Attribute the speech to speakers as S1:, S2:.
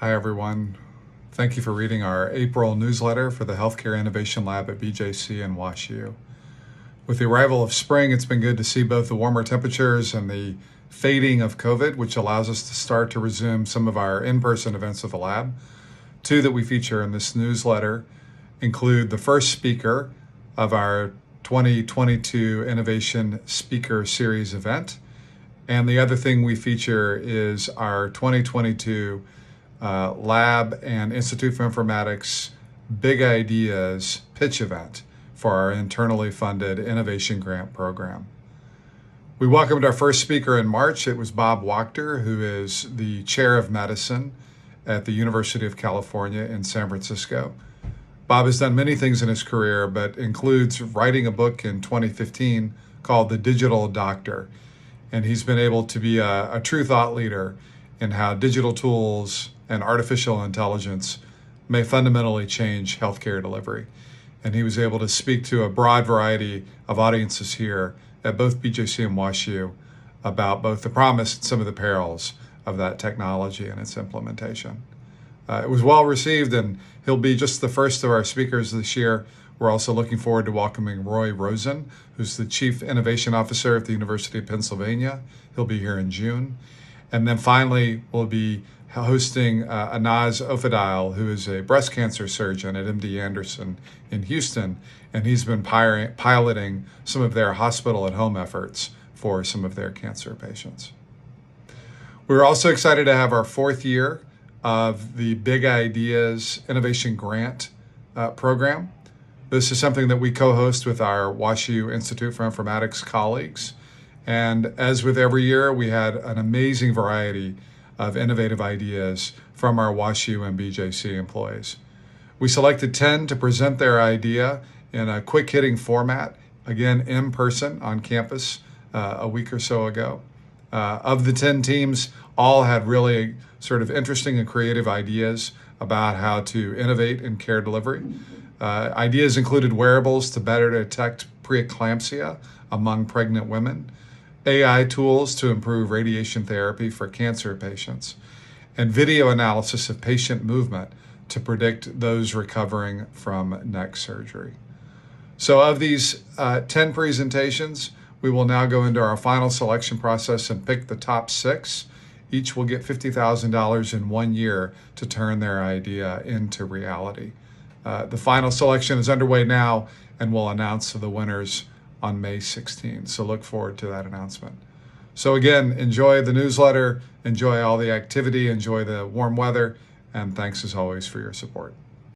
S1: Hi, everyone. Thank you for reading our April newsletter for the Healthcare Innovation Lab at BJC and WashU. With the arrival of spring, it's been good to see both the warmer temperatures and the fading of COVID, which allows us to start to resume some of our in-person events of the lab. Two that we feature in this newsletter include the first speaker of our 2022 Innovation Speaker Series event. And the other thing we feature is our 2022 Lab and Institute for Informatics Big Ideas pitch event for our internally funded innovation grant program. We welcomed our first speaker in March. It was Bob Wachter, who is the chair of medicine at the University of California in San Francisco. Bob has done many things in his career, but includes writing a book in 2015 called The Digital Doctor. And he's been able to be a true thought leader in how digital tools and artificial intelligence may fundamentally change healthcare delivery. And he was able to speak to a broad variety of audiences here at both BJC and WashU about both the promise and some of the perils of that technology and its implementation. It was well received, and he'll be just the first of our speakers this year. We're also looking forward to welcoming Roy Rosen, who's the Chief Innovation Officer at the University of Pennsylvania. He'll be here in June. And then finally, we'll be hosting Anaz Ofadile, who is a breast cancer surgeon at MD Anderson in Houston, and he's been piloting some of their hospital at home efforts for some of their cancer patients. We're also excited to have our fourth year of the Big Ideas Innovation Grant program. This is something that we co-host with our WashU Institute for Informatics colleagues. And as with every year, we had an amazing variety of innovative ideas from our WashU and BJC employees. We selected 10 to present their idea in a quick-hitting format, again, in person on campus a week or so ago. Of the 10 teams, all had really sort of interesting and creative ideas about how to innovate in care delivery. Ideas included wearables to better detect preeclampsia among pregnant women, AI tools to improve radiation therapy for cancer patients, and video analysis of patient movement to predict those recovering from neck surgery. So of these 10 presentations, we will now go into our final selection process and pick the top 6. Each will get $50,000 in 1 year to turn their idea into reality. The final selection is underway now, and we'll announce the winners on May 16. So look forward to that announcement. So again, enjoy the newsletter, enjoy all the activity, enjoy the warm weather, and thanks as always for your support.